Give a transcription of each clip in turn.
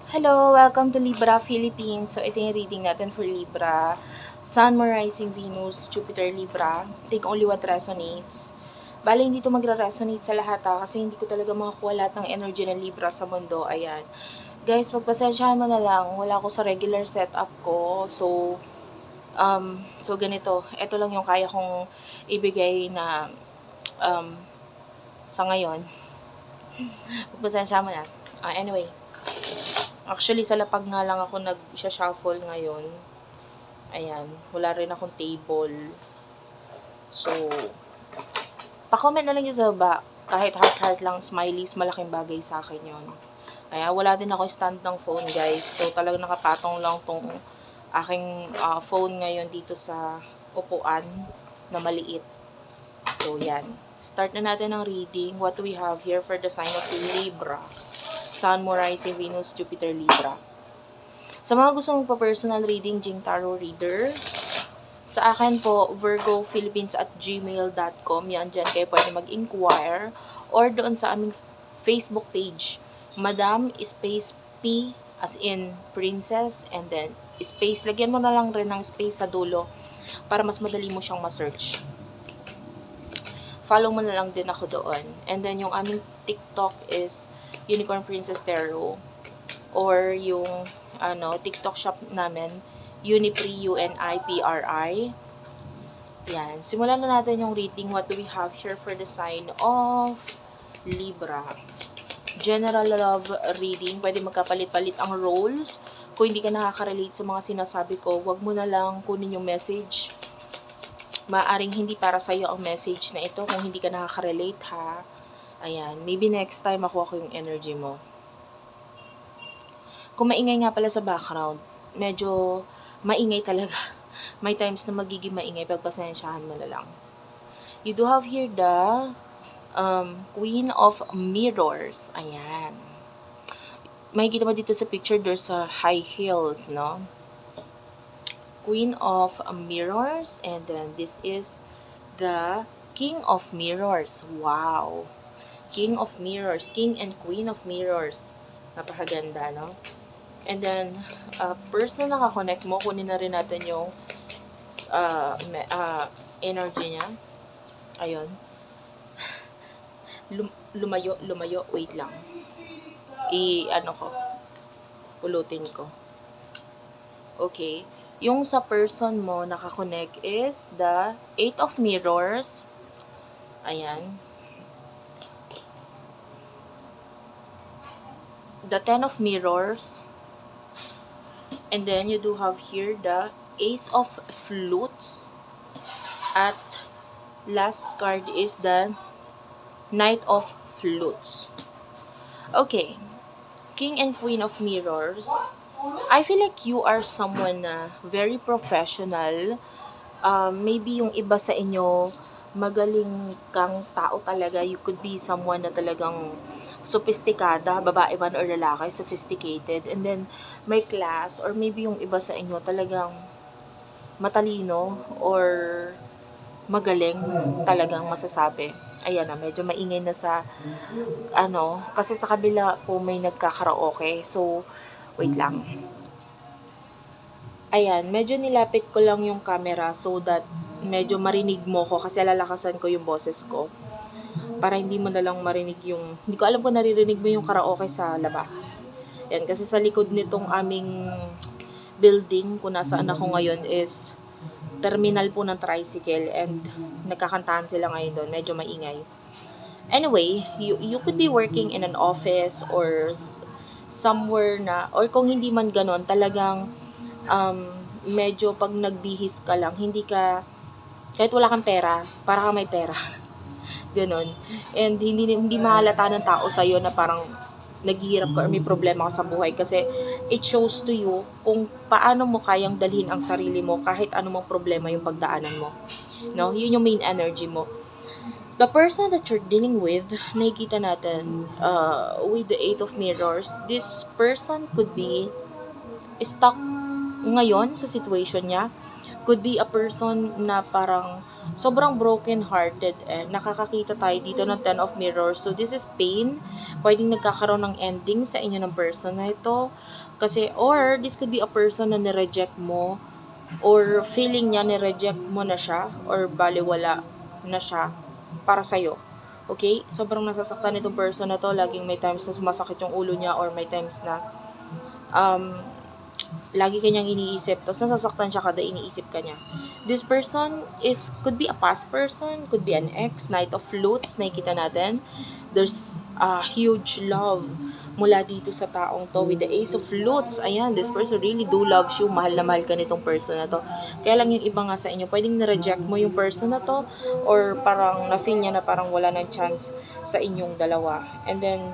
Hello! Welcome to Libra Philippines. So, ito yung reading natin for Libra. Sun, Moon, Rising, Venus, Jupiter, Libra. Take only what resonates. Bale, hindi ito magre-resonate sa lahat kasi hindi ko talaga makakuha lahat ng energy ng Libra sa mundo. Ayan. Guys, pagpasensyahan mo na lang. Wala ako sa regular setup ko. So ganito. Ito lang yung kaya kong ibigay na sa ngayon. Pagpasensyahan mo na. Anyway. Actually, sa lapag nga lang ako nag-shuffle ngayon. Ayan. Wala rin akong table. So, pa-comment na lang yun sa baba. Kahit heart-heart lang, smileys, malaking bagay sa akin yun. Ayan, wala din ako stand ng phone, guys. So, talagang nakapatong lang tong aking phone ngayon dito sa upuan na maliit. So, yan. Start na natin ang reading. What do we have here for the sign of Libra? Sun, Moon, Rising, Venus, Jupiter, Libra. Sa mga gusto mong pa-personal reading, Jing Tarot Reader, sa akin po, virgophilippines@gmail.com. Yan, dyan kayo pwede mag-inquire. Or doon sa aming Facebook page, Madam Space P as in Princess, and then space. Lagyan mo na lang rin ng space sa dulo para mas madali mo siyang ma-search. Follow mo na lang din ako doon. And then, yung aming TikTok is Unicorn Princess Tarot, or yung TikTok shop namin, Unipri, UNIPRI. Yan. Simulan na natin yung reading. What do we have here for the sign of Libra? General love reading. Pwede magkapalit-palit ang roles. Kung hindi ka nakaka-relate sa mga sinasabi ko, wag mo na lang kunin yung message. Maaring hindi para sa'yo ang message na ito kung hindi ka nakaka-relate, ha. Ayan, maybe next time makuha ko yung energy mo. Kung maingay nga pala sa background, medyo maingay talaga. May times na magiging maingay, pagpasensyahan mo na lang. You do have here the Queen of Mirrors. Ayan. Makikita mo dito sa picture, there's a high heels, no? Queen of Mirrors, and then this is the King of Mirrors. Wow! King of Mirrors, King and Queen of Mirrors. Napakaganda, no? And then, person na nakakonect mo, kunin na rin natin yung energy niya. Ayun. Lumayo. Wait lang. Pulutin ko. Okay. Yung sa person mo nakakonect is the 8 of Mirrors. Ayan. The 10 of Mirrors, and then you do have here the Ace of Flutes, at last card is the Knight of Flutes. Okay, King and Queen of Mirrors. I feel like you are someone na very professional. Maybe yung iba sa inyo, magaling kang tao talaga. You could be someone na talagang sophisticada, babae man or lalaki, sophisticated, and then may class, or maybe yung iba sa inyo talagang matalino or magaling, talagang masasabi. Ayan na, medyo maingay na sa kasi sa kabila po may nagkakaraoke, so wait lang. Ayan, medyo nilapit ko lang yung camera so that medyo marinig mo ko, kasi lalakasan ko yung boses ko para hindi mo na lang marinig yung, hindi ko alam kung naririnig mo yung karaoke sa labas. Yan, kasi sa likod nitong aming building, kung nasaan ako ngayon, is terminal po ng tricycle, and nagkakantahan sila ngayon doon, medyo maingay. Anyway, you could be working in an office or somewhere na, or kung hindi man ganon, talagang medyo pag nagbihis ka lang, hindi ka, kahit wala kang pera, para kang may pera. Ganon. And hindi mahalata ng tao sa'yo na parang naghihirap ka or may problema ka sa buhay, kasi it shows to you kung paano mo kayang dalhin ang sarili mo kahit anumang problema yung pagdaanan mo. No? Yun yung main energy mo. The person that you're dealing with, nakikita natin with the 8 of Mirrors, this person could be stuck ngayon sa situation niya. Could be a person na parang sobrang broken-hearted nakakakita tayo dito ng 10 of Mirrors. So, this is pain. Pwedeng nagkakaroon ng ending sa inyo ng person na ito. Kasi, or, this could be a person na nireject mo or feeling niya nireject mo na siya or baliwala na siya para sa'yo. Okay? Sobrang nasasaktan itong person na to. Laging may times na sumasakit yung ulo niya or may times na lagi kanyang iniisip, tapos nasasaktan siya kada iniisip kanya. This person could be a past person, could be an ex, Knight of Flutes, nakikita natin. There's a huge love mula dito sa taong to with the Ace of Flutes. Ayan, this person really do loves you. Mahal na mahal ka nitong person na to. Kaya lang yung iba nga sa inyo, pwedeng na-reject mo yung person na to or parang na-feel niya na parang wala ng chance sa inyong dalawa. And then,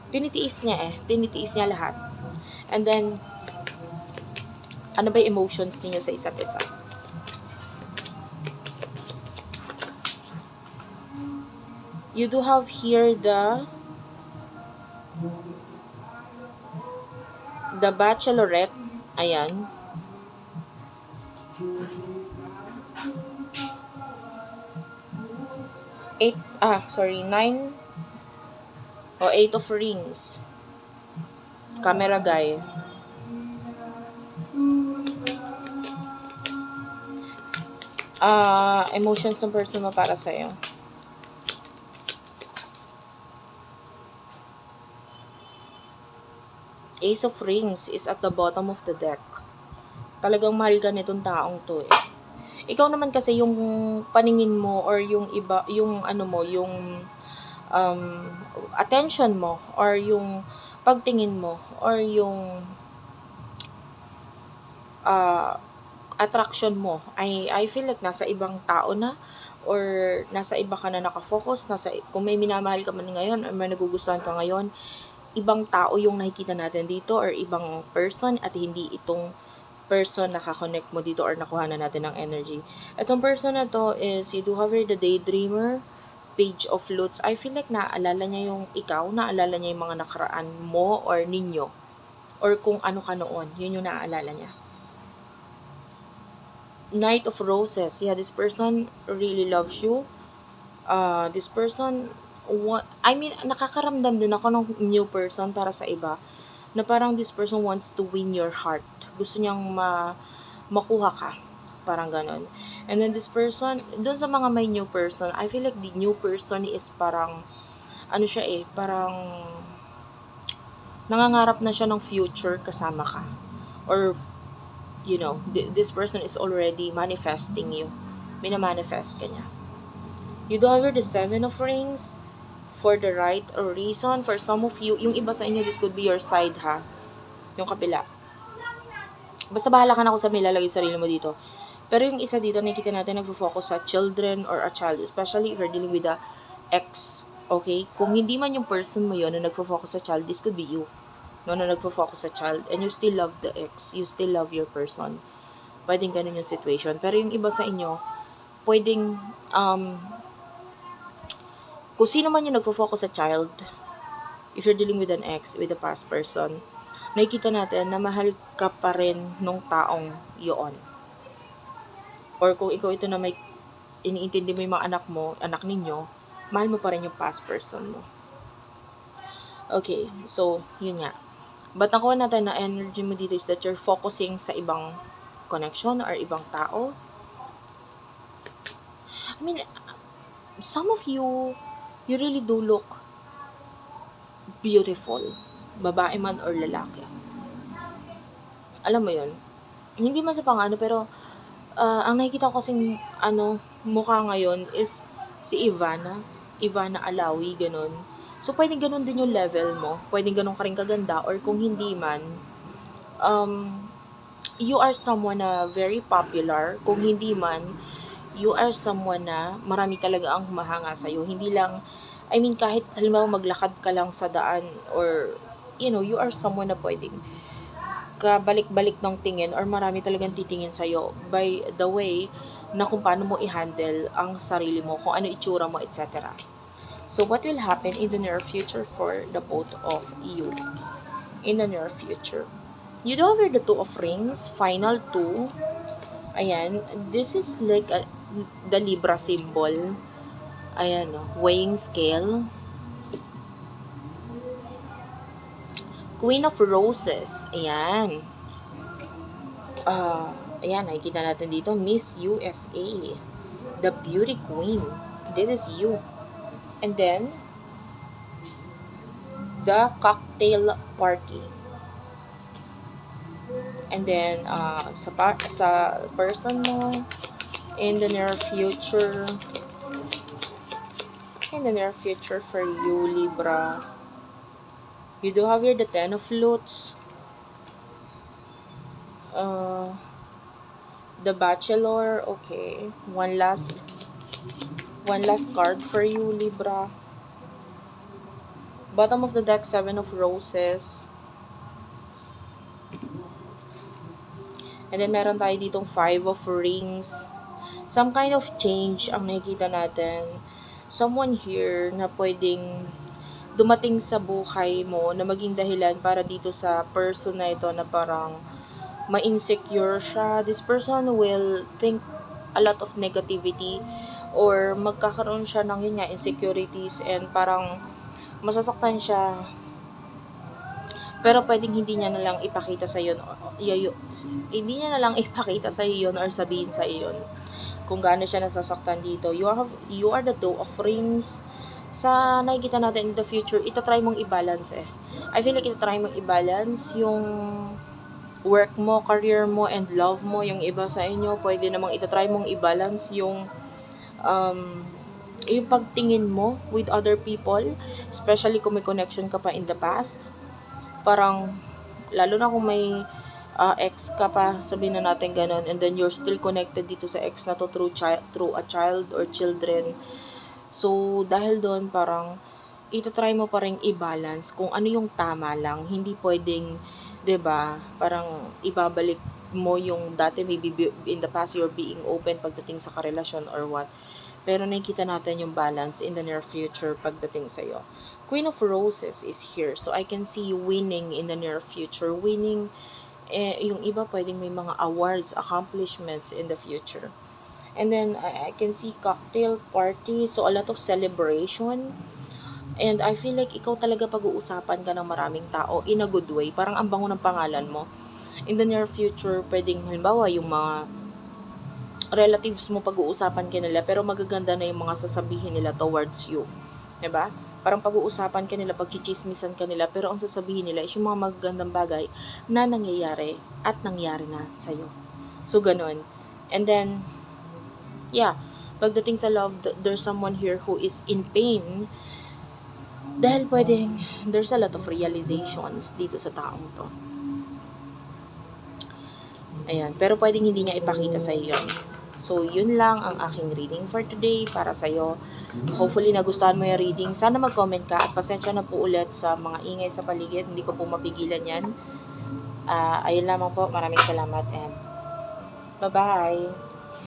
tinitiis niya lahat. And then, ano ba yung emotions ninyo sa isa't isa? You do have here the Bachelorette. Ayan. Nine o 8 of Rings. Camera guy. Emotions ng person mo para sa'yo. Ace of Rings is at the bottom of the deck. Talagang mahal ka nitong taong to eh. Ikaw naman kasi yung paningin mo or yung iba, yung ano mo, yung attention mo or yung pagtingin mo or yung attraction mo I feel like nasa ibang tao na or nasa iba ka na nakafocus, kung may minamahal ka man ngayon or may nagugustuhan ka ngayon, ibang tao yung nakikita natin dito or ibang person at hindi itong person nakakonect mo dito or nakuha na natin ng energy. Itong person na to is, you do have here the Daydreamer, Page of Flutes. I feel like naaalala niya yung ikaw, naaalala niya yung mga nakaraan mo or ninyo or kung ano ka noon, yun yung naaalala niya. Knight of Roses. Yeah, this person really loves you. This person, nakakaramdam din ako ng new person para sa iba na parang this person wants to win your heart. Gusto niyang makuha ka. Parang ganon. And then this person, dun sa mga may new person, I feel like the new person is parang, parang nangangarap na siya ng future kasama ka. Or this person is already manifesting you. Minamanifest ka niya. You do have the 7 of Rings for the right or reason. For some of you, yung iba sa inyo, this could be your side ha. Yung kapila. Basta bahala ka na kung sa may lalagay sarili mo dito. Pero yung isa dito, nakikita natin nagfo-focus sa children or a child. Especially if you're dealing with a ex. Okay? Kung hindi man yung person mo yun na nagfo-focus sa child, this could be you. Na nagfo-focus sa child and you still love the ex, you still love your person. Pwedeng ganun yung situation. Pero yung iba sa inyo, pwedeng, kung sino man yung nagfo-focus sa child, if you're dealing with an ex, with a past person, nakikita natin na mahal ka pa rin nung taong yun. Or kung ikaw ito na may iniintindi mo yung mga anak ninyo, mahal mo pa rin yung past person mo. Okay, so, yun nga. But nakuha natin na energy mo dito is that you're focusing sa ibang connection or ibang tao. Some of you really do look beautiful. Babae man or lalaki. Alam mo yun? Hindi man sa pang-ano, pero ang nakikita ko kasing mukha ngayon is si Ivana Alawi, ganun. So, pwedeng ganun din yung level mo. Pwedeng ganun ka rin kaganda. Or kung hindi man, you are someone na very popular. Kung hindi man, you are someone na marami talaga ang humahanga sa'yo. Hindi lang, kahit halimbawa maglakad ka lang sa daan or, you are someone na pwedeng kabalik-balik ng tingin or marami talagang titingin sa'yo by the way na kung paano mo i-handle ang sarili mo, kung ano itsura mo, etc. So, what will happen in the near future for the both of you? In the near future. You do have the 2 of Rings, final 2. Ayan, this is like the Libra symbol. Ayan, weighing scale. Queen of Roses. Ayan. Ayan, nakikita natin dito, Miss USA. The Beauty Queen. This is you. And then, the Cocktail Party. And then, sa person mo, in the near future, for you, Libra, you do have here the Ten of Flutes, the Bachelor. Okay, one last card for you, Libra. Bottom of the deck, Seven of Roses. And then meron tayo ditong Five of Rings. Some kind of change ang nakikita natin. Someone here na pwedeng dumating sa buhay mo na maging dahilan para dito sa person na ito na parang ma-insecure siya. This person will think a lot of negativity or magkakaroon siya ng yun nga, insecurities, and parang masasaktan siya. Pero pwedeng hindi niya na lang ipakita sa iyo, hindi niya na lang ipakita sa iyo or sabihin sa iyo kung gaano siya nasasaktan dito. You are the Two of Rings. Sa nakikita natin in the future, itatry mong i-balance I feel like itatry mong i-balance yung work mo, career mo, and love mo. Yung iba sa inyo, pwede namang itatry mong i-balance yung pagtingin mo with other people, especially kung may connection ka pa in the past. Parang, lalo na kung may ex ka pa, sabihin na natin ganun, and then you're still connected dito sa ex na to through a child or children. So, dahil doon, parang, itatry mo pa rin i-balance kung ano yung tama lang. Hindi pwedeng, 'di ba, parang ibabalik mo yung dati, maybe in the past you're being open pagdating sa karelasyon or what. Pero nakikita natin yung balance in the near future pagdating sa'yo. Queen of Roses is here. So, I can see you winning in the near future. Winning, yung iba pwedeng may mga awards, accomplishments in the future. And then, I can see cocktail party. So, a lot of celebration. And I feel like ikaw talaga pag-uusapan ka ng maraming tao in a good way. Parang ang bango ng pangalan mo. In the near future, pwedeng halimbawa yung mga relatives mo pag-uusapan ka nila, pero magaganda na yung mga sasabihin nila towards you. Diba? Parang pag-uusapan ka nila, pagchichismisan ka nila, pero ang sasabihin nila is yung mga magagandang bagay na nangyayari at nangyari na sa'yo. So, ganun. And then, yeah, pagdating sa love, there's someone here who is in pain dahil pwedeng there's a lot of realizations dito sa taong to. Ayan, pero pwedeng hindi niya ipakita sa iyo. So, yun lang ang aking reading for today para sa'yo. Hopefully, nagustuhan mo yung reading. Sana mag-comment ka at pasensya na po ulit sa mga ingay sa paligid. Hindi ko po mapigilan yan. Ayun lamang po. Maraming salamat and bye-bye!